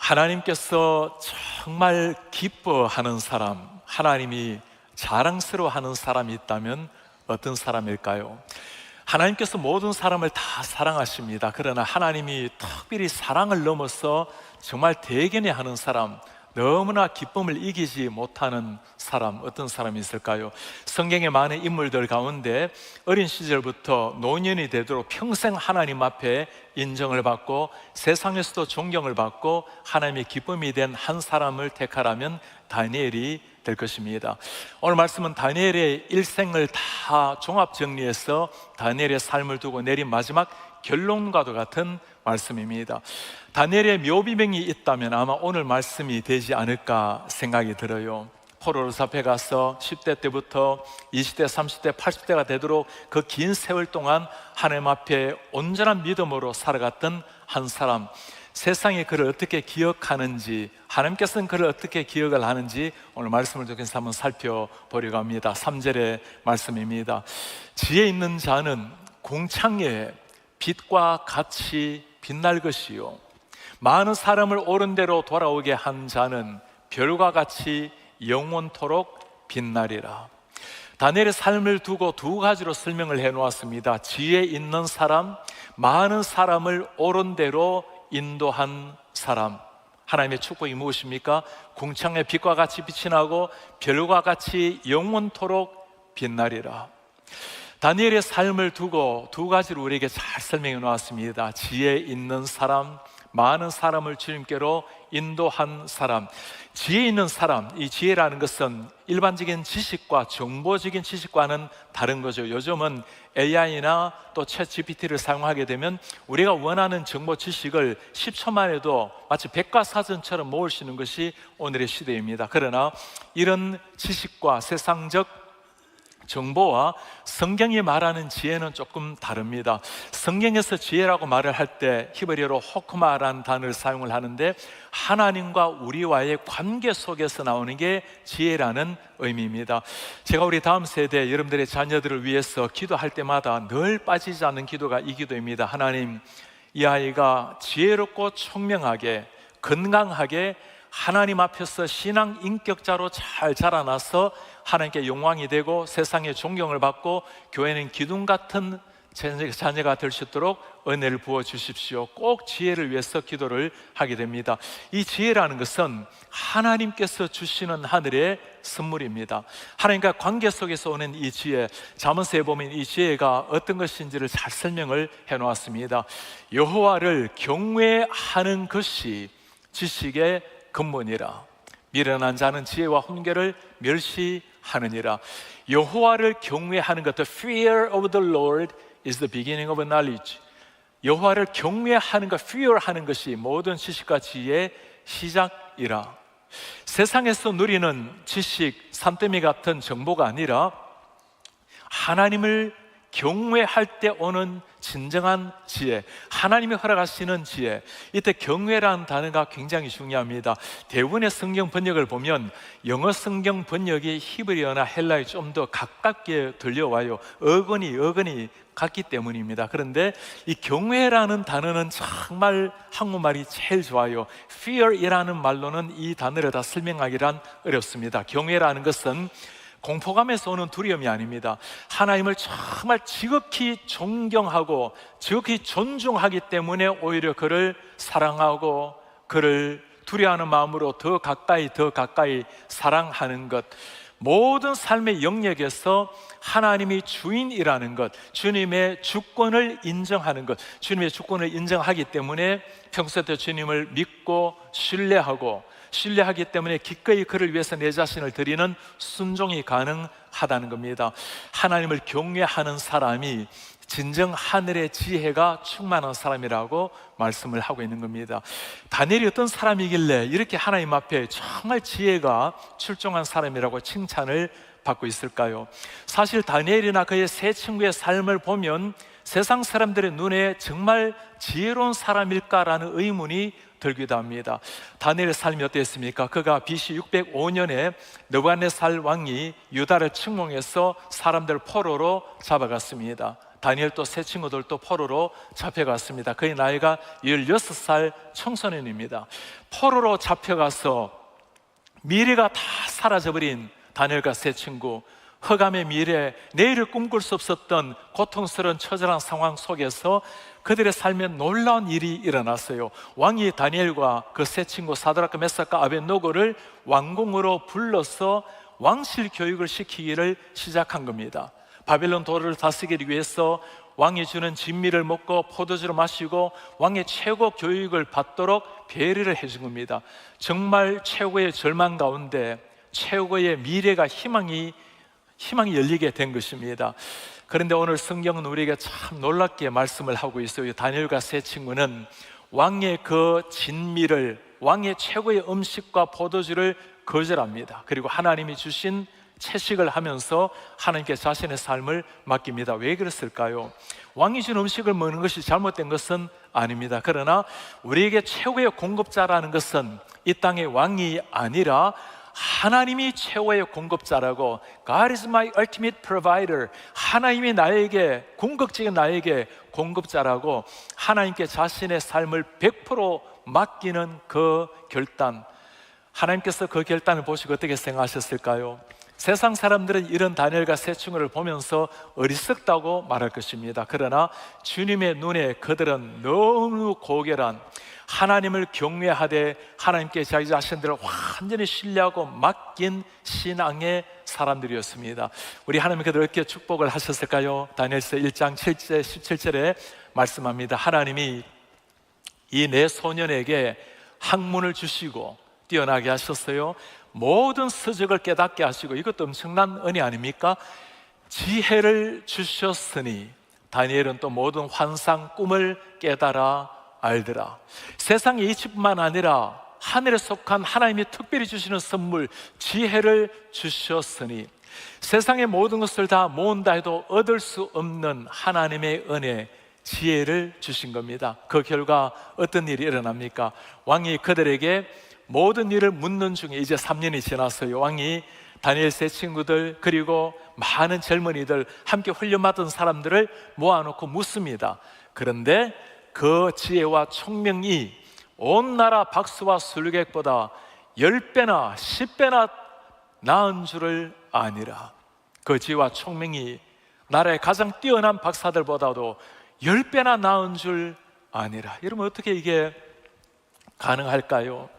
하나님께서 정말 기뻐하는 사람, 하나님이 자랑스러워하는 사람이 있다면 어떤 사람일까요? 하나님께서 모든 사람을 다 사랑하십니다. 그러나 하나님이 특별히 사랑을 넘어서 정말 대견해하는 사람, 너무나 기쁨을 이기지 못하는 사람, 어떤 사람이 있을까요? 성경의 많은 인물들 가운데 어린 시절부터 노년이 되도록 평생 하나님 앞에 인정을 받고 세상에서도 존경을 받고 하나님의 기쁨이 된 한 사람을 택하라면 다니엘이 될 것입니다. 오늘 말씀은 다니엘의 일생을 다 종합 정리해서 다니엘의 삶을 두고 내린 마지막 결론과도 같은 말씀입니다. 다니엘의 묘비명이 있다면 아마 오늘 말씀이 되지 않을까 생각이 들어요. 포로로서 앞에 가서 10대 때부터 20대, 30대, 80대가 되도록 그 긴 세월 동안 하나님 앞에 온전한 믿음으로 살아갔던 한 사람, 세상이 그를 어떻게 기억하는지, 하나님께서는 그를 어떻게 기억을 하는지 오늘 말씀을 통해서 한번 살펴보려고 합니다. 3절의 말씀입니다. 지혜 있는 자는 궁창에 빛과 같이 빛날 것이요, 많은 사람을 옳은 대로 돌아오게 한 자는 별과 같이 영원토록 빛나리라. 다니엘의 삶을 두고 두 가지로 설명을 해놓았습니다. 지혜 있는 사람, 많은 사람을 옳은 대로 인도한 사람. 하나님의 축복이 무엇입니까? 궁창의 빛과 같이 빛이 나고 별과 같이 영원토록 빛나리라. 다니엘의 삶을 두고 두 가지로 우리에게 잘 설명해 놓았습니다. 지혜 있는 사람, 많은 사람을 주님께로 인도한 사람. 지혜 있는 사람, 이 지혜라는 것은 일반적인 지식과 정보적인 지식과는 다른 거죠. 요즘은 AI나 또 챗GPT를 사용하게 되면 우리가 원하는 정보 지식을 10초 만에도 마치 백과사전처럼 모을 수 있는 것이 오늘의 시대입니다. 그러나 이런 지식과 세상적 정보와 성경이 말하는 지혜는 조금 다릅니다. 성경에서 지혜라고 말을 할 때 히브리어로 호크마라는 단어를 사용을 하는데 하나님과 우리와의 관계 속에서 나오는 게 지혜라는 의미입니다. 제가 우리 다음 세대 여러분들의 자녀들을 위해서 기도할 때마다 늘 빠지지 않는 기도가 이 기도입니다. 하나님, 이 아이가 지혜롭고 총명하게 건강하게 하나님 앞에서 신앙 인격자로 잘 자라나서 하나님께 영광이 되고 세상에 존경을 받고 교회는 기둥 같은 자녀가 될 수 있도록 은혜를 부어 주십시오. 꼭 지혜를 위해서 기도를 하게 됩니다. 이 지혜라는 것은 하나님께서 주시는 하늘의 선물입니다. 하나님과 관계 속에서 오는 이 지혜, 잠언서에 보면 이 지혜가 어떤 것인지를 잘 설명을 해놓았습니다. 여호와를 경외하는 것이 지식의 근본이라. 미련한 자는 지혜와 훈계를 멸시하느니라. 여호와를 경외하는 것, The fear of the Lord is the beginning of knowledge. 여호와를 경외하는 것, fear하는 것이 모든 지식과 지혜의 시작이라. 세상에서 누리는 지식, 산더미 같은 정보가 아니라 하나님을 경외할 때 오는 진정한 지혜, 하나님이 허락하시는 지혜. 이때 경외라는 단어가 굉장히 중요합니다. 대부분의 성경 번역을 보면 영어 성경 번역이 히브리어나 헬라에 좀 더 가깝게 들려와요. 어근이 같기 때문입니다. 그런데 이 경외라는 단어는 정말 한국말이 제일 좋아요. fear이라는 말로는 이 단어를 다 설명하기란 어렵습니다. 경외라는 것은 공포감에서 오는 두려움이 아닙니다. 하나님을 정말 지극히 존경하고 지극히 존중하기 때문에 오히려 그를 사랑하고 그를 두려워하는 마음으로 더 가까이 사랑하는 것. 모든 삶의 영역에서 하나님이 주인이라는 것, 주님의 주권을 인정하는 것, 주님의 주권을 인정하기 때문에 평소에 주님을 믿고 신뢰하기 때문에 기꺼이 그를 위해서 내 자신을 드리는 순종이 가능하다는 겁니다. 하나님을 경외하는 사람이 진정 하늘의 지혜가 충만한 사람이라고 말씀을 하고 있는 겁니다. 다니엘이 어떤 사람이길래 이렇게 하나님 앞에 정말 지혜가 출중한 사람이라고 칭찬을 받고 있을까요? 사실 다니엘이나 그의 세 친구의 삶을 보면 세상 사람들의 눈에 정말 지혜로운 사람일까라는 의문이 들기도 합니다. 다니엘의 삶이 어땠습니까? 그가 BC 605년에 느부갓네살 왕이 유다를 침공해서 사람들 포로로 잡아갔습니다. 다니엘 또 세 친구들도 포로로 잡혀갔습니다. 그의 나이가 16살 청소년입니다. 포로로 잡혀가서 미래가 다 사라져버린 다니엘과 세 친구, 흑암의 미래, 내일을 꿈꿀 수 없었던 고통스러운 처절한 상황 속에서 그들의 삶에 놀라운 일이 일어났어요. 왕이 다니엘과 그 세 친구 사드락과 메삭과 아벳노고를 왕궁으로 불러서 왕실 교육을 시키기를 시작한 겁니다. 바벨론 도를 다스리기 위해서 왕이 주는 진미를 먹고 포도주를 마시고 왕의 최고 교육을 받도록 배려를 해준 겁니다. 정말 최고의 절망 가운데 최고의 미래가 희망이 열리게 된 것입니다. 그런데 오늘 성경은 우리에게 참 놀랍게 말씀을 하고 있어요. 다니엘과 세 친구는 왕의 그 진미를, 왕의 최고의 음식과 포도주를 거절합니다. 그리고 하나님이 주신 채식을 하면서 하나님께 자신의 삶을 맡깁니다. 왜 그랬을까요? 왕이 준 음식을 먹는 것이 잘못된 것은 아닙니다. 그러나 우리에게 최고의 공급자라는 것은 이 땅의 왕이 아니라 하나님이 최고의 공급자라고, God is my ultimate provider, 하나님이 나에게, 궁극적인 나에게 공급자라고 하나님께 자신의 삶을 100% 맡기는 그 결단, 하나님께서 그 결단을 보시고 어떻게 생각하셨을까요? 세상 사람들은 이런 다니엘과 세 친구를 보면서 어리석다고 말할 것입니다. 그러나 주님의 눈에 그들은 너무 고결한, 하나님을 경외하되 하나님께 자기 자신들을 완전히 신뢰하고 맡긴 신앙의 사람들이었습니다. 우리 하나님 그들 어떻게 축복을 하셨을까요? 다니엘서 1장 7절 17절에 말씀합니다. 하나님이 이 네 소년에게 학문을 주시고 뛰어나게 하셨어요. 모든 서적을 깨닫게 하시고, 이것도 엄청난 은혜 아닙니까? 지혜를 주셨으니 다니엘은 또 모든 환상 꿈을 깨달아 알더라. 세상의 이치뿐만 아니라 하늘에 속한 하나님이 특별히 주시는 선물, 지혜를 주셨으니 세상의 모든 것을 다 모은다 해도 얻을 수 없는 하나님의 은혜, 지혜를 주신 겁니다. 그 결과 어떤 일이 일어납니까? 왕이 그들에게 모든 일을 묻는 중에 이제 3년이 지났어요. 왕이 다니엘 세 친구들 그리고 많은 젊은이들, 함께 훈련받은 사람들을 모아놓고 묻습니다. 그런데 그 지혜와 총명이 온 나라 박수와 술객보다 10배나 10배나 나은 줄을 아니라, 그 지혜와 총명이 나라의 가장 뛰어난 박사들보다도 10배나 나은 줄 아니라. 여러분, 어떻게 이게 가능할까요?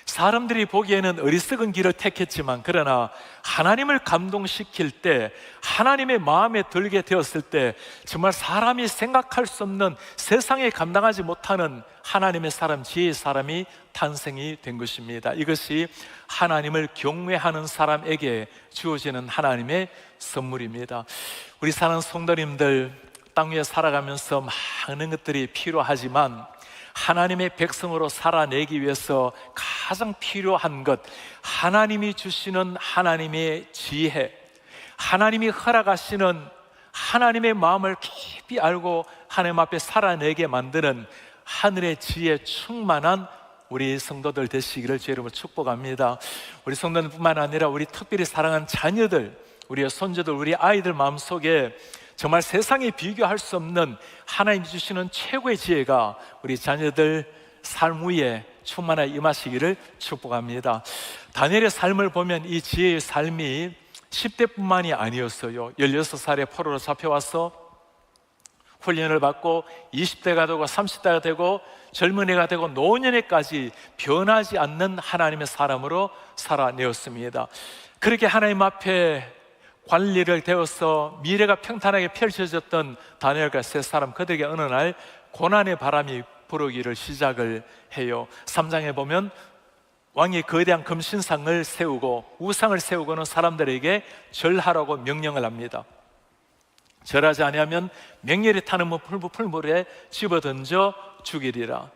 사람들이 보기에는 어리석은 길을 택했지만, 그러나 하나님을 감동시킬 때, 하나님의 마음에 들게 되었을 때 정말 사람이 생각할 수 없는, 세상에 감당하지 못하는 하나님의 사람, 지혜의 사람이 탄생이 된 것입니다. 이것이 하나님을 경외하는 사람에게 주어지는 하나님의 선물입니다. 우리 사는 성도님들, 땅 위에 살아가면서 많은 것들이 필요하지만 하나님의 백성으로 살아내기 위해서 가장 필요한 것, 하나님이 주시는 하나님의 지혜, 하나님이 허락하시는 하나님의 마음을 깊이 알고 하나님 앞에 살아내게 만드는 하늘의 지혜 충만한 우리 성도들 되시기를 주의 이름으로 축복합니다. 우리 성도들뿐만 아니라 우리 특별히 사랑하는 자녀들, 우리의 손주들, 우리 아이들 마음속에 정말 세상에 비교할 수 없는 하나님이 주시는 최고의 지혜가 우리 자녀들 삶 위에 충만하게 임하시기를 축복합니다. 다니엘의 삶을 보면 이 지혜의 삶이 10대뿐만이 아니었어요. 16살에 포로로 잡혀와서 훈련을 받고 20대가 되고 30대가 되고 젊은이가 되고 노년에까지 변하지 않는 하나님의 사람으로 살아내었습니다. 그렇게 하나님 앞에 관리를 되어서 미래가 평탄하게 펼쳐졌던 다니엘과 세 사람, 그들에게 어느 날 고난의 바람이 불어오기를 시작을 해요. 3장에 보면 왕이 거대한 금신상을 세우고 우상을 세우고는 사람들에게 절하라고 명령을 합니다. 절하지 아니하면 맹렬히 타는 풀물에 집어던져 죽이리라.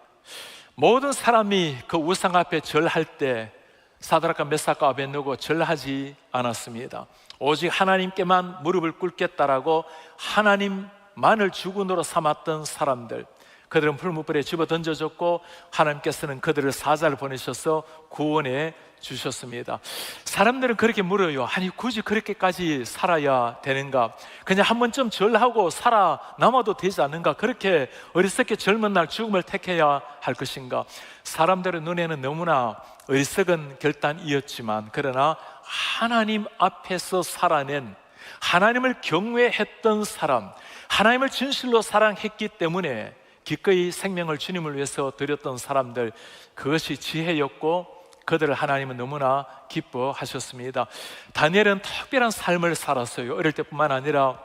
모든 사람이 그 우상 앞에 절할 때 사드락과 메삭과 아벳느고 절하지 않았습니다. 오직 하나님께만 무릎을 꿇겠다라고 하나님만을 주군으로 삼았던 사람들, 그들은 풀무불에 집어 던져졌고 하나님께서는 그들을 사자를 보내셔서 구원해 주셨습니다. 사람들은 그렇게 물어요. 아니 굳이 그렇게까지 살아야 되는가? 그냥 한 번쯤 절하고 살아남아도 되지 않는가? 그렇게 어리석게 젊은 날 죽음을 택해야 할 것인가? 사람들의 눈에는 너무나 어리석은 결단이었지만, 그러나 하나님 앞에서 살아낸, 하나님을 경외했던 사람, 하나님을 진실로 사랑했기 때문에 기꺼이 생명을 주님을 위해서 드렸던 사람들, 그것이 지혜였고 그들을 하나님은 너무나 기뻐하셨습니다. 다니엘은 특별한 삶을 살았어요. 어릴 때뿐만 아니라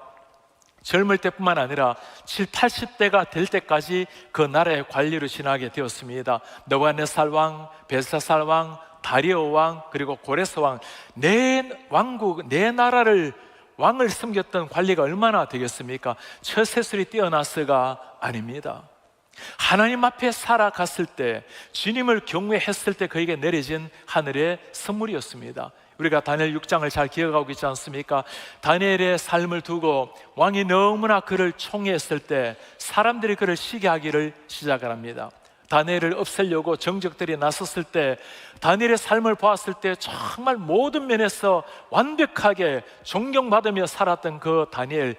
젊을 때뿐만 아니라 70, 80대가 될 때까지 그 나라의 관리로 지나게 되었습니다. 느부갓네살 왕, 벨사살 왕, 다리오 왕, 그리고 고레스 왕, 네 왕국, 네 나라를 왕을 섬겼던 관리가 얼마나 되겠습니까? 처세술이 뛰어났어가 아닙니다. 하나님 앞에 살아갔을 때, 주님을 경외했을 때 그에게 내려진 하늘의 선물이었습니다. 우리가 다니엘 6장을 잘 기억하고 있지 않습니까? 다니엘의 삶을 두고 왕이 너무나 그를 총애했을 때 사람들이 그를 시기하기를 시작을 합니다. 다니엘을 없애려고 정적들이 나섰을 때, 다니엘의 삶을 보았을 때 정말 모든 면에서 완벽하게 존경받으며 살았던 그 다니엘,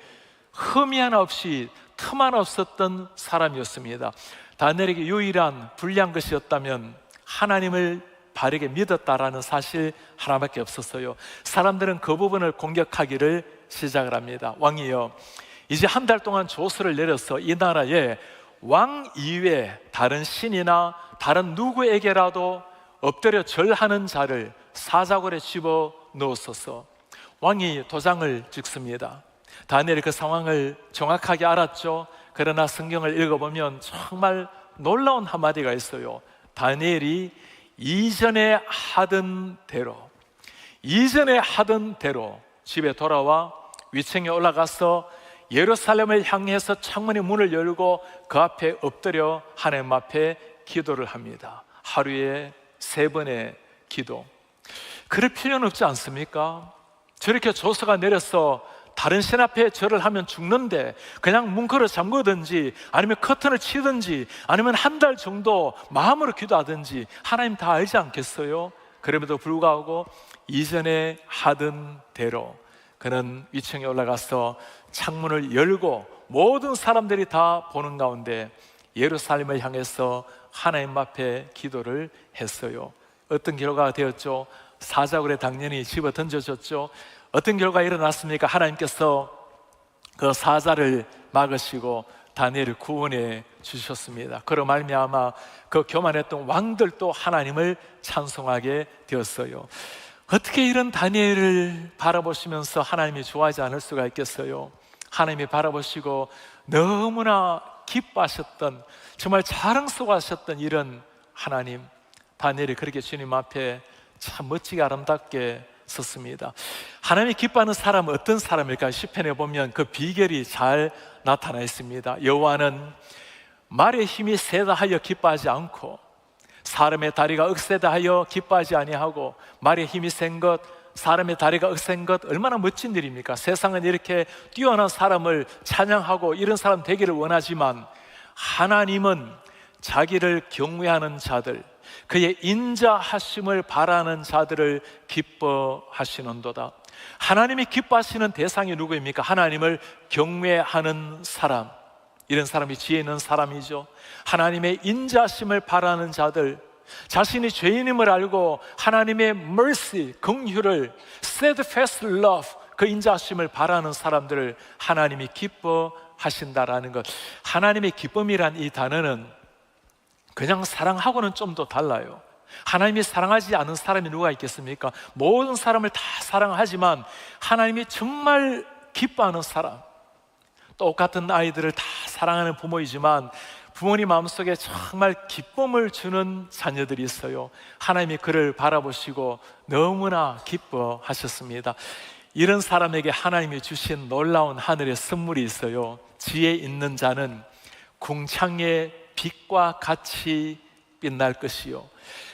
흠이 하나 없이 틈 하나 없었던 사람이었습니다. 다니엘에게 유일한 불리한 것이었다면 하나님을 바르게 믿었다라는 사실 하나밖에 없었어요. 사람들은 그 부분을 공격하기를 시작을 합니다. 왕이여, 이제 한 달 동안 조서를 내려서 이 나라에 왕 이외에 다른 신이나 다른 누구에게라도 엎드려 절하는 자를 사자굴에 집어 넣었소서. 왕이 도장을 찍습니다. 다니엘이 그 상황을 정확하게 알았죠. 그러나 성경을 읽어보면 정말 놀라운 한마디가 있어요. 다니엘이 이전에 하던 대로 집에 돌아와 위층에 올라가서 예루살렘을 향해서 창문의 문을 열고 그 앞에 엎드려 하나님 앞에 기도를 합니다. 하루에 3번의 기도. 그럴 필요는 없지 않습니까? 저렇게 조서가 내려서 다른 신 앞에 절을 하면 죽는데 그냥 문걸어 잠그든지 아니면 커튼을 치든지 아니면 한 달 정도 마음으로 기도하든지 하나님 다 알지 않겠어요? 그럼에도 불구하고 이전에 하던 대로 그는 위층에 올라가서 창문을 열고 모든 사람들이 다 보는 가운데 예루살렘을 향해서 하나님 앞에 기도를 했어요. 어떤 결과가 되었죠? 사자굴에 당연히 집어 던져졌죠. 어떤 결과가 일어났습니까? 하나님께서 그 사자를 막으시고 다니엘을 구원해 주셨습니다. 그로 말미암아 그 교만했던 왕들도 하나님을 찬송하게 되었어요. 어떻게 이런 다니엘을 바라보시면서 하나님이 좋아하지 않을 수가 있겠어요? 하나님이 바라보시고 너무나 기뻐하셨던, 정말 자랑스러워하셨던 이런 하나님, 다니엘이 그렇게 주님 앞에 참 멋지게 아름답게 섰습니다. 하나님이 기뻐하는 사람은 어떤 사람일까요? 시편에 보면 그 비결이 잘 나타나 있습니다. 여호와는 말의 힘이 세다 하여 기뻐하지 않고 사람의 다리가 억세다 하여 기뻐하지 아니하고, 말의 힘이 센 것, 사람의 다리가 억센 것 얼마나 멋진 일입니까? 세상은 이렇게 뛰어난 사람을 찬양하고 이런 사람 되기를 원하지만 하나님은 자기를 경외하는 자들, 그의 인자하심을 바라는 자들을 기뻐하시는도다. 하나님이 기뻐하시는 대상이 누구입니까? 하나님을 경외하는 사람, 이런 사람이 지혜 있는 사람이죠. 하나님의 인자하심을 바라는 자들, 자신이 죄인임을 알고 하나님의 mercy, 긍휼을, steadfast love, 그 인자하심을 바라는 사람들을 하나님이 기뻐하신다라는 것. 하나님의 기쁨이란 이 단어는 그냥 사랑하고는 좀 더 달라요. 하나님이 사랑하지 않은 사람이 누가 있겠습니까? 모든 사람을 다 사랑하지만 하나님이 정말 기뻐하는 사람, 똑같은 아이들을 다 사랑하는 부모이지만 부모님 마음속에 정말 기쁨을 주는 자녀들이 있어요. 하나님이 그를 바라보시고 너무나 기뻐하셨습니다. 이런 사람에게 하나님이 주신 놀라운 하늘의 선물이 있어요. 지혜 있는 자는 궁창의 빛과 같이 빛날 것이요,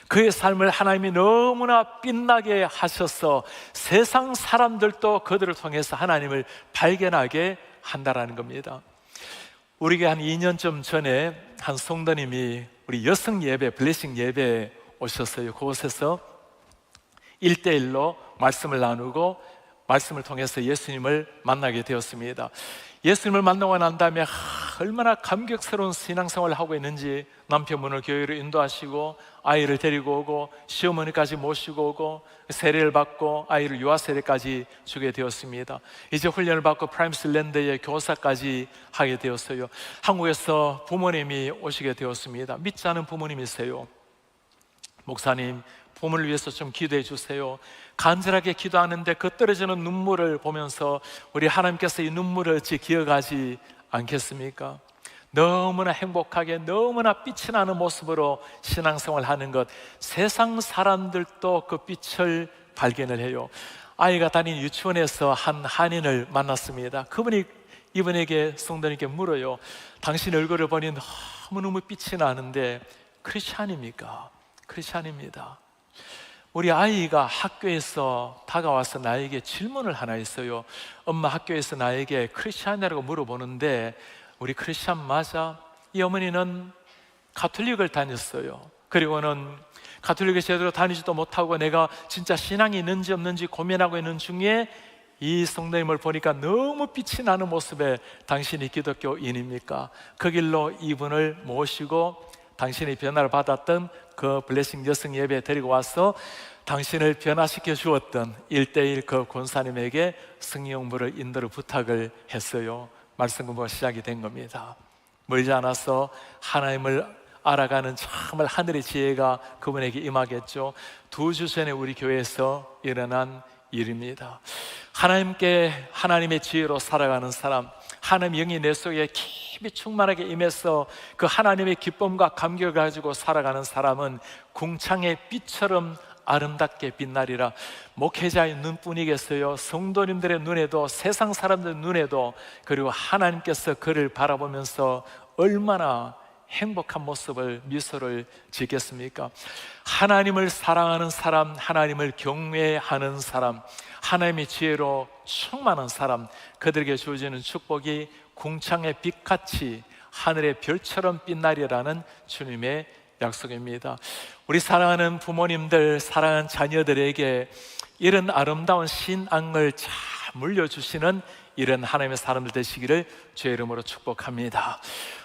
그의 삶을 하나님이 너무나 빛나게 하셔서 세상 사람들도 그들을 통해서 하나님을 발견하게 한다라는 겁니다. 우리에게 한 2년쯤 전에 한 성도님이 우리 여성 예배, 블레싱 예배에 오셨어요. 그곳에서 1대1로 말씀을 나누고 말씀을 통해서 예수님을 만나게 되었습니다. 예수님을 만나고 난 다음에 얼마나 감격스러운 신앙생활을 하고 있는지, 남편분을 교회로 인도하시고 아이를 데리고 오고 시어머니까지 모시고 오고 세례를 받고 아이를 유아세례까지 주게 되었습니다. 이제 훈련을 받고 프라임슬랜드의 교사까지 하게 되었어요. 한국에서 부모님이 오시게 되었습니다. 믿지 않은 부모님이세요. 목사님, 부모를 위해서 좀 기도해 주세요. 간절하게 기도하는데 그 떨어지는 눈물을 보면서 우리 하나님께서 이 눈물을 어찌 기억하지 않겠습니까? 너무나 행복하게 너무나 빛이 나는 모습으로 신앙생활 하는 것, 세상 사람들도 그 빛을 발견을 해요. 아이가 다니는 유치원에서 한 한인을 만났습니다. 그분이 이분에게, 성도님께 물어요. 당신 얼굴을 보니 너무너무 빛이 나는데 크리스찬입니까? 크리스찬입니다. 우리 아이가 학교에서 다가와서 나에게 질문을 하나 했어요. 엄마, 학교에서 나에게 크리스찬이라고 물어보는데 우리 크리스찬 맞아? 이 어머니는 가톨릭을 다녔어요. 그리고는 가톨릭을 제대로 다니지도 못하고 내가 진짜 신앙이 있는지 없는지 고민하고 있는 중에 이 성도님을 보니까 너무 빛이 나는 모습에 당신이 기독교인입니까? 그 길로 이분을 모시고 당신이 변화를 받았던 그 블레싱 여성 예배에 데리고 와서 당신을 변화시켜 주었던 1대1 그 권사님에게 승리 공부를 인도를 부탁을 했어요. 말씀 공부가 시작이 된 겁니다. 멀지 않아서 하나님을 알아가는 정말 하늘의 지혜가 그분에게 임하겠죠. 2주 전에 우리 교회에서 일어난 일입니다. 하나님의 지혜로 살아가는 사람, 하나님 영이 내 속에 깊이 충만하게 임해서 그 하나님의 기쁨과 감격을 가지고 살아가는 사람은 궁창의 빛처럼 아름답게 빛나리라. 목회자의 눈뿐이겠어요? 성도님들의 눈에도, 세상 사람들의 눈에도, 그리고 하나님께서 그를 바라보면서 얼마나 행복한 모습을, 미소를 짓겠습니까? 하나님을 사랑하는 사람, 하나님을 경외하는 사람, 하나님의 지혜로 충만한 사람, 그들에게 주어지는 축복이 궁창의 빛같이 하늘의 별처럼 빛나리라는 주님의 약속입니다. 우리 사랑하는 부모님들, 사랑하는 자녀들에게 이런 아름다운 신앙을 잘 물려주시는 이런 하나님의 사람들 되시기를 주의 이름으로 축복합니다.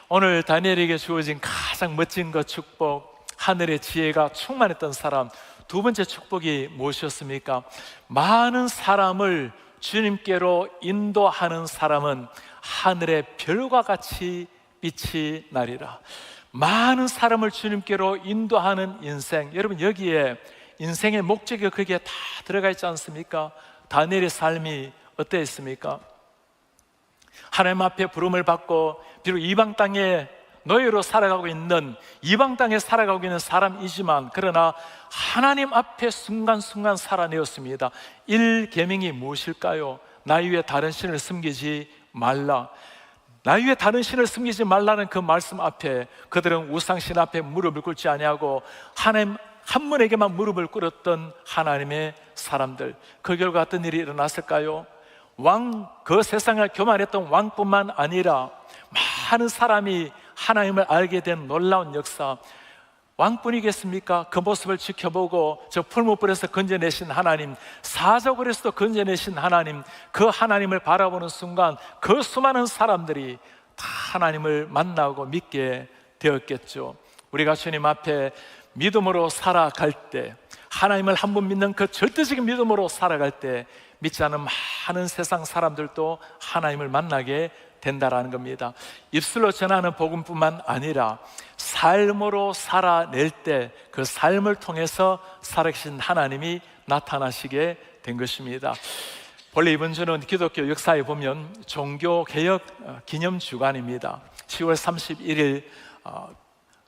오늘 다니엘에게 주어진 가장 멋진 것 축복, 하늘의 지혜가 충만했던 사람. 두 번째 축복이 무엇이었습니까? 많은 사람을 주님께로 인도하는 사람은 하늘의 별과 같이 빛이 나리라. 많은 사람을 주님께로 인도하는 인생, 여러분 여기에 인생의 목적이 거기에 다 들어가 있지 않습니까? 다니엘의 삶이 어떠했습니까? 하나님 앞에 부름을 받고 비록 이방 땅에 노예로 살아가고 있는, 이방 땅에 살아가고 있는 사람이지만 그러나 하나님 앞에 순간순간 살아내었습니다. 1계명이 무엇일까요? 나 이외에 다른 신을 섬기지 말라. 나 위에 다른 신을 숨기지 말라는 그 말씀 앞에 그들은 우상신 앞에 무릎을 꿇지 아니하고 하나님 한 분에게만 무릎을 꿇었던 하나님의 사람들. 그 결과 어떤 일이 일어났을까요? 그 세상을 교만했던 왕뿐만 아니라 많은 사람이 하나님을 알게 된 놀라운 역사. 왕뿐이겠습니까? 그 모습을 지켜보고 저 풀무불에서 건져내신 하나님, 사자굴에서도 건져내신 하나님, 그 하나님을 바라보는 순간 그 수많은 사람들이 다 하나님을 만나고 믿게 되었겠죠. 우리가 주님 앞에 믿음으로 살아갈 때, 하나님을 한 분 믿는 그 절대적인 믿음으로 살아갈 때 믿지 않은 많은 세상 사람들도 하나님을 만나게 된다라는 겁니다. 입술로 전하는 복음뿐만 아니라 삶으로 살아낼 때 그 삶을 통해서 살아계신 하나님이 나타나시게 된 것입니다. 본래 이번 주는 기독교 역사에 보면 종교개혁 기념주간입니다. 10월 31일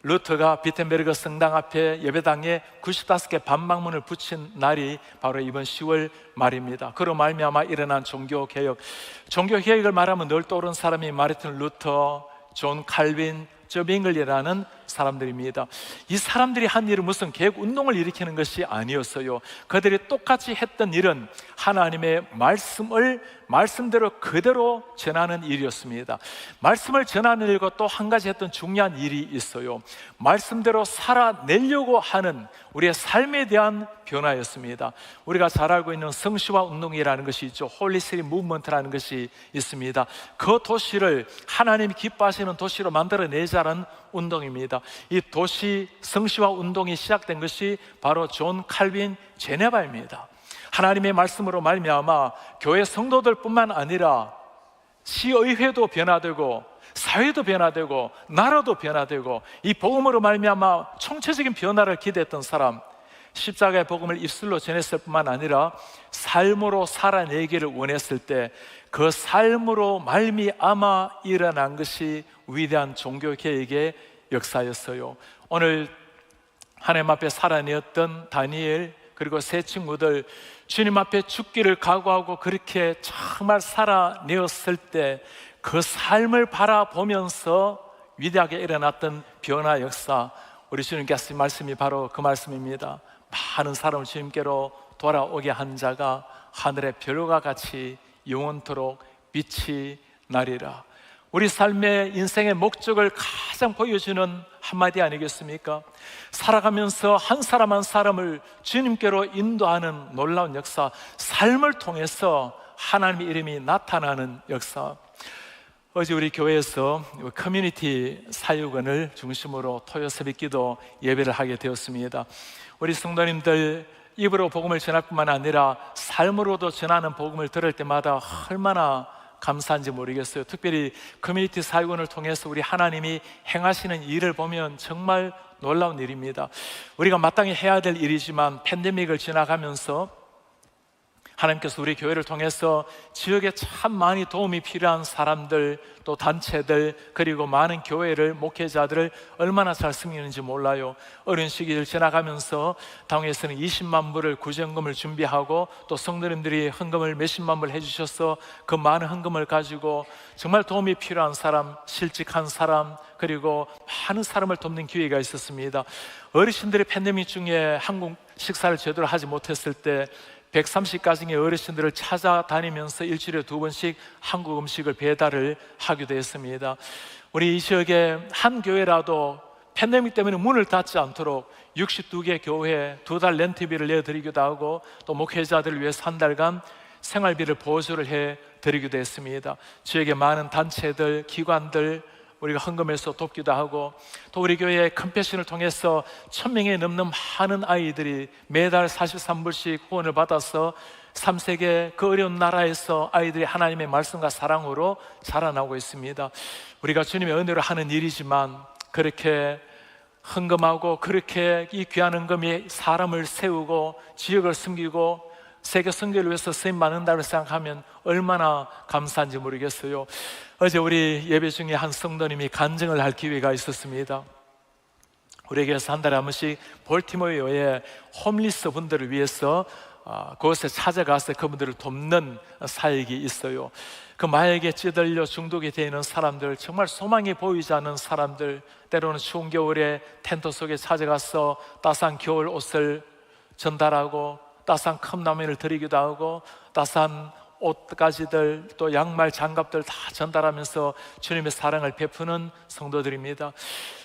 루터가 비텐베르그 성당 앞에 예배당에 95개 반박문을 붙인 날이 바로 이번 10월 말입니다. 그로 말미암아 일어난 종교개혁을 말하면 늘 떠오르는 사람이 마르틴 루터, 존 칼빈, 저빙글이라는 사람들입니다. 이 사람들이 한 일은 무슨 계획 운동을 일으키는 것이 아니었어요. 그들이 똑같이 했던 일은 하나님의 말씀대로 그대로 전하는 일이었습니다. 말씀을 전하는 일과 또 한 가지 했던 중요한 일이 있어요. 말씀대로 살아내려고 하는 우리의 삶에 대한 변화였습니다. 우리가 잘 알고 있는 성시화 운동이라는 것이 있죠. 홀리 시티 무브먼트라는 것이 있습니다. 그 도시를 하나님이 기뻐하시는 도시로 만들어내자는 운동입니다. 이 도시 성시화 운동이 시작된 것이 바로 존 칼빈 제네바입니다. 하나님의 말씀으로 말미암아 교회 성도들뿐만 아니라 시의회도 변화되고 사회도 변화되고 나라도 변화되고 이 복음으로 말미암아 총체적인 변화를 기대했던 사람, 십자가의 복음을 입술로 전했을 뿐만 아니라 삶으로 살아내기를 원했을 때 그 삶으로 말미암아 일어난 것이 위대한 종교개혁의 역사였어요. 오늘 하나님 앞에 살아내었던 다니엘 그리고 세 친구들, 주님 앞에 죽기를 각오하고 그렇게 정말 살아내었을 때 그 삶을 바라보면서 위대하게 일어났던 변화 역사, 우리 주님께서 하신 말씀이 바로 그 말씀입니다. 많은 사람을 주님께로 돌아오게 한 자가 하늘의 별과 같이 영원토록 빛이 나리라. 우리 삶의 인생의 목적을 가장 보여주는 한마디 아니겠습니까? 살아가면서 한 사람 한 사람을 주님께로 인도하는 놀라운 역사, 삶을 통해서 하나님의 이름이 나타나는 역사. 어제 우리 교회에서 커뮤니티 사역원을 중심으로 토요 새벽 기도 예배를 하게 되었습니다. 우리 성도님들 입으로 복음을 전할 뿐만 아니라 삶으로도 전하는 복음을 들을 때마다 얼마나 감사한지 모르겠어요. 특별히 커뮤니티 사역원을 통해서 우리 하나님이 행하시는 일을 보면 정말 놀라운 일입니다. 우리가 마땅히 해야 될 일이지만 팬데믹을 지나가면서 하나님께서 우리 교회를 통해서 지역에 참 많이 도움이 필요한 사람들, 또 단체들, 그리고 많은 교회를, 목회자들을 얼마나 잘 섬기는지 몰라요. 어려운 시기를 지나가면서 당회에서는 20만 불을 구제헌금을 준비하고 또 성도님들이 헌금을 몇십만 불 해주셔서 그 많은 헌금을 가지고 정말 도움이 필요한 사람, 실직한 사람, 그리고 많은 사람을 돕는 기회가 있었습니다. 어르신들이 팬데믹 중에 한국 식사를 제대로 하지 못했을 때 130가정의 어르신들을 찾아다니면서 일주일에 2번씩 한국 음식을 배달을 하기도 했습니다. 우리 이 지역에 한 교회라도 팬데믹 때문에 문을 닫지 않도록 62개 교회 2달 렌트비를 내드리기도 하고 또 목회자들을 위해서 한 달간 생활비를 보조를 해드리기도 했습니다. 지역의 많은 단체들, 기관들 우리가 헌금해서 돕기도 하고 또 우리 교회의 컴패션을 통해서 1000명에 넘는 많은 아이들이 매달 43불씩 후원을 받아서 3세계 그 어려운 나라에서 아이들이 하나님의 말씀과 사랑으로 자라나고 있습니다. 우리가 주님의 은혜로 하는 일이지만 그렇게 헌금하고 그렇게 이 귀한 헌금이 사람을 세우고 지역을 섬기고 세계 선교를 위해서 쓰임 받는다고 생각하면 얼마나 감사한지 모르겠어요. 어제 우리 예배 중에 한 성도님이 간증을 할 기회가 있었습니다. 우리에게서 한 달에 한 번씩 볼티모어의 홈리스 분들을 위해서 그곳에 찾아가서 그분들을 돕는 사역이 있어요. 그 마약에 찌들려 중독이 되어 있는 사람들, 정말 소망이 보이지 않는 사람들, 때로는 추운 겨울에 텐트 속에 찾아가서 따스한 겨울 옷을 전달하고 따스한 컵라면을 드리기도 하고 따스한 옷가지들 또 양말 장갑들 다 전달하면서 주님의 사랑을 베푸는 성도들입니다.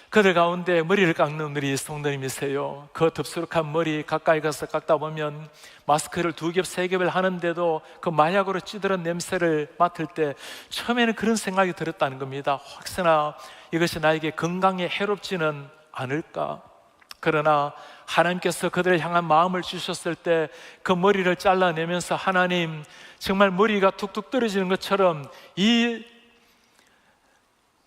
그들 가운데 머리를 깎는 우리 성도님이세요. 그 덥수룩한 머리 가까이 가서 깎다 보면 마스크를 2겹 3겹을 하는데도 그 마약으로 찌들은 냄새를 맡을 때 처음에는 그런 생각이 들었다는 겁니다. 혹시나 이것이 나에게 건강에 해롭지는 않을까? 그러나 하나님께서 그들을 향한 마음을 주셨을 때 그 머리를 잘라내면서 하나님, 정말 머리가 툭툭 떨어지는 것처럼 이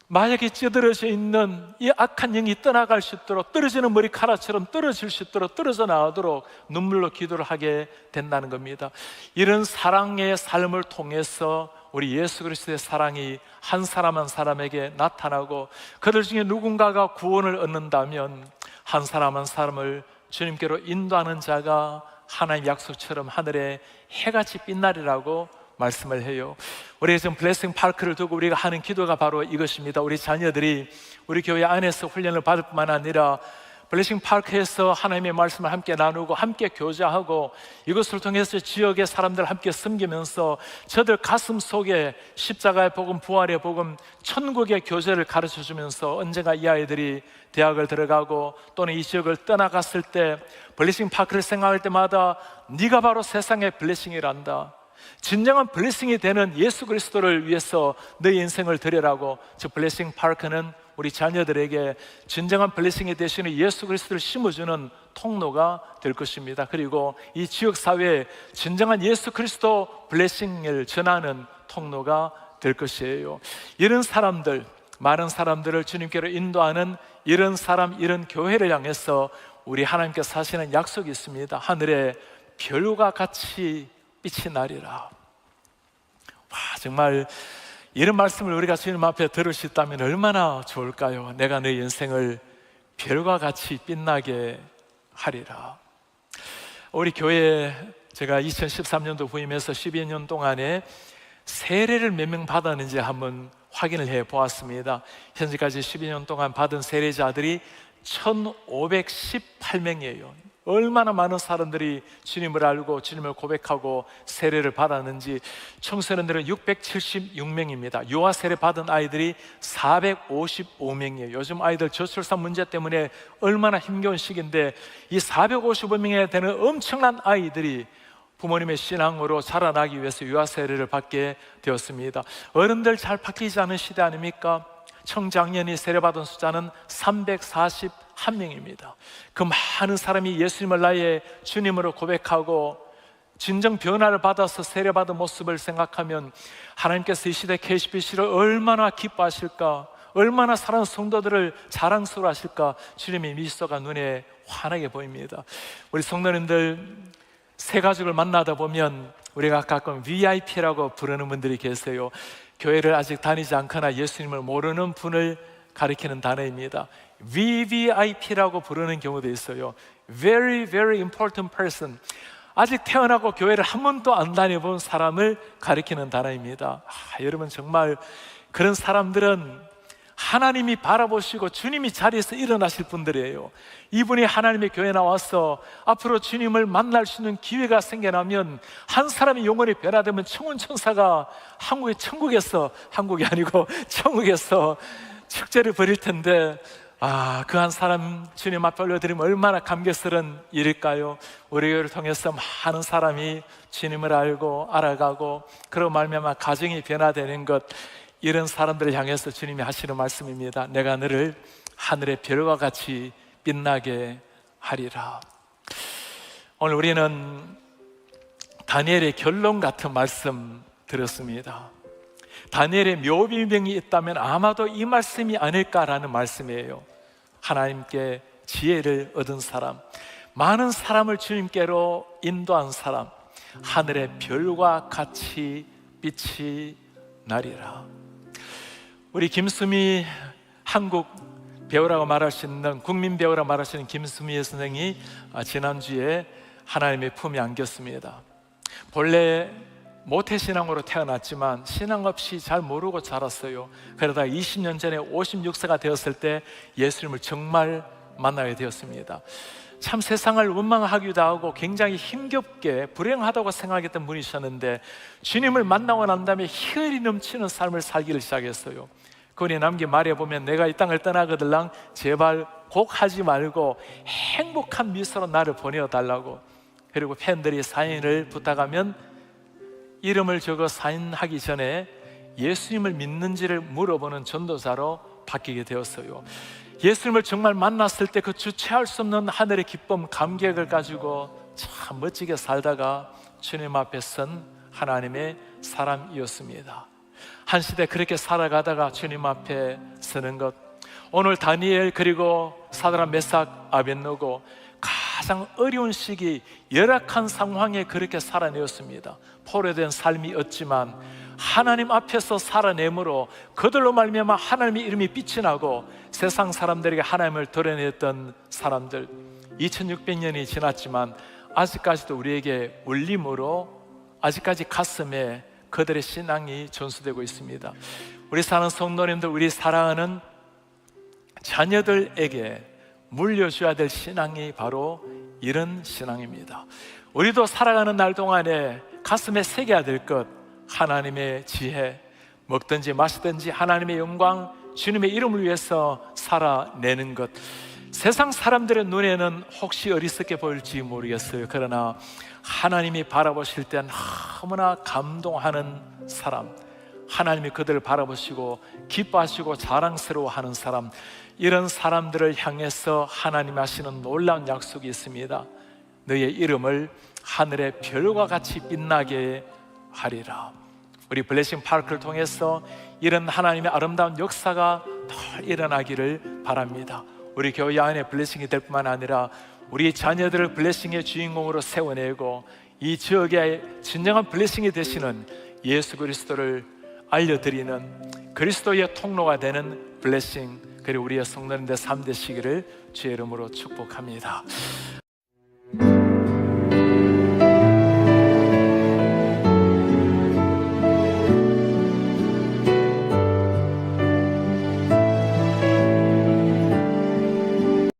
마약에 찌들어져 있는 이 악한 영이 떠나갈 수 있도록, 떨어지는 머리카락처럼 떨어질 수 있도록, 떨어져 나가도록 눈물로 기도를 하게 된다는 겁니다. 이런 사랑의 삶을 통해서 우리 예수 그리스도의 사랑이 한 사람 한 사람에게 나타나고 그들 중에 누군가가 구원을 얻는다면 한 사람 한 사람을 주님께로 인도하는 자가 하나님 약속처럼 하늘에 해같이 빛나리라고 말씀을 해요. 우리가 지금 블레싱 파크를 두고 우리가 하는 기도가 바로 이것입니다. 우리 자녀들이 우리 교회 안에서 훈련을 받을 뿐만 아니라 블레싱 파크에서 하나님의 말씀을 함께 나누고 함께 교제하고 이것을 통해서 지역의 사람들 함께 섬기면서 저들 가슴 속에 십자가의 복음, 부활의 복음, 천국의 교제를 가르쳐주면서 언젠가 이 아이들이 대학을 들어가고 또는 이 지역을 떠나갔을 때 블레싱 파크를 생각할 때마다 네가 바로 세상의 블레싱이란다, 진정한 블레싱이 되는 예수 그리스도를 위해서 너의 인생을 드리라고. 저 블레싱 파크는 우리 자녀들에게 진정한 블레싱이 되시는 예수 그리스도를 심어주는 통로가 될 것입니다. 그리고 이 지역사회에 진정한 예수 그리스도 블레싱을 전하는 통로가 될 것이에요. 이런 사람들, 많은 사람들을 주님께로 인도하는 이런 사람, 이런 교회를 향해서 우리 하나님께서 하시는 약속이 있습니다. 하늘에 별과 같이 빛이 나리라. 와, 정말 이런 말씀을 우리가 주님 앞에 들을 수 있다면 얼마나 좋을까요? 내가 내 인생을 별과 같이 빛나게 하리라. 우리 교회에 제가 2013년도 부임해서 12년 동안에 세례를 몇 명 받았는지 한번 확인을 해 보았습니다. 현재까지 12년 동안 받은 세례자들이 1518명이에요. 얼마나 많은 사람들이 주님을 알고 주님을 고백하고 세례를 받았는지. 청소년들은 676명입니다. 유아 세례 받은 아이들이 455명이에요. 요즘 아이들 저출산 문제 때문에 얼마나 힘겨운 시기인데 이 455명에 되는 엄청난 아이들이 부모님의 신앙으로 자라나기 위해서 유아 세례를 받게 되었습니다. 어른들 잘 바뀌지 않은 시대 아닙니까? 청장년이 세례받은 숫자는 341명입니다. 그 많은 사람이 예수님을 나의 주님으로 고백하고 진정 변화를 받아서 세례받은 모습을 생각하면 하나님께서 이 시대 KCBC를 얼마나 기뻐하실까, 얼마나 사랑하는 성도들을 자랑스러워하실까, 주님의 미소가 눈에 환하게 보입니다. 우리 성도님들 새 가족을 만나다 보면 우리가 가끔 VIP라고 부르는 분들이 계세요. 교회를 아직 다니지 않거나 예수님을 모르는 분을 가리키는 단어입니다. VVIP라고 부르는 경우도 있어요. Very, very important person. 아직 태어나고 교회를 한 번도 안 다녀본 사람을 가리키는 단어입니다. 여러분, 정말 그런 사람들은 하나님이 바라보시고 주님이 자리에서 일어나실 분들이에요. 이분이 하나님의 교회에 나와서 앞으로 주님을 만날 수 있는 기회가 생겨나면 한 사람이 영혼이 변화되면 청운천사가 한국의 천국에서, 한국이 아니고 천국에서 축제를 벌일 텐데, 그 한 사람 주님 앞에 올려드리면 얼마나 감격스러운 일일까요? 우리 교회를 통해서 많은 사람이 주님을 알고 알아가고 그로 말미암아 가정이 변화되는 것, 이런 사람들을 향해서 주님이 하시는 말씀입니다. 내가 너를 하늘의 별과 같이 빛나게 하리라. 오늘 우리는 다니엘의 결론 같은 말씀 들었습니다. 다니엘의 묘비명이 있다면 아마도 이 말씀이 아닐까라는 말씀이에요. 하나님께 지혜를 얻은 사람, 많은 사람을 주님께로 인도한 사람, 하늘의 별과 같이 빛이 나리라. 우리 김수미, 한국 배우라고 말할 수 있는, 국민 배우라고 말할 수 있는 김수미 선생이 지난주에 하나님의 품에 안겼습니다. 본래 모태신앙으로 태어났지만 신앙 없이 잘 모르고 자랐어요. 그러다가 20년 전에 56세가 되었을 때 예수님을 정말 만나게 되었습니다. 참 세상을 원망하기도 하고 굉장히 힘겹게 불행하다고 생각했던 분이셨는데 주님을 만나고 난 다음에 희열이 넘치는 삶을 살기를 시작했어요. 그분이 남긴 말에 보면, 내가 이 땅을 떠나거들랑 제발 곡하지 말고 행복한 미소로 나를 보내어달라고. 그리고 팬들이 사인을 부탁하면 이름을 적어 사인하기 전에 예수님을 믿는지를 물어보는 전도자로 바뀌게 되었어요. 예수님을 정말 만났을 때 그 주체할 수 없는 하늘의 기쁨, 감격을 가지고 참 멋지게 살다가 주님 앞에 선 하나님의 사람이었습니다. 한 시대 그렇게 살아가다가 주님 앞에 서는 것, 오늘 다니엘 그리고 사드락 메삭 아벳느고 가장 어려운 시기, 열악한 상황에 그렇게 살아내었습니다. 포로된 삶이었지만 하나님 앞에서 살아내므로 그들로 말미암아 하나님의 이름이 빛이 나고 세상 사람들에게 하나님을 드러냈던 사람들, 2600년이 지났지만 아직까지도 우리에게 울림으로, 아직까지 가슴에 그들의 신앙이 전수되고 있습니다. 우리 사는 성도님들, 우리 사랑하는 자녀들에게 물려줘야 될 신앙이 바로 이런 신앙입니다. 우리도 살아가는 날 동안에 가슴에 새겨야 될 것, 하나님의 지혜, 먹든지 마시든지 하나님의 영광, 주님의 이름을 위해서 살아내는 것. 세상 사람들의 눈에는 혹시 어리석게 보일지 모르겠어요. 그러나 하나님이 바라보실 땐 너무나 감동하는 사람, 하나님이 그들을 바라보시고 기뻐하시고 자랑스러워하는 사람, 이런 사람들을 향해서 하나님 하시는 놀라운 약속이 있습니다. 너의 이름을 하늘의 별과 같이 빛나게 하리라. 우리 블레싱 파크를 통해서 이런 하나님의 아름다운 역사가 더 일어나기를 바랍니다. 우리 교회 안에 블레싱이 될 뿐만 아니라 우리 자녀들을 블레싱의 주인공으로 세워내고 이 지역의 진정한 블레싱이 되시는 예수 그리스도를 알려드리는 그리스도의 통로가 되는 블레싱, 그리고 우리의 성도님들 삶 되시기를 주의 이름으로 축복합니다.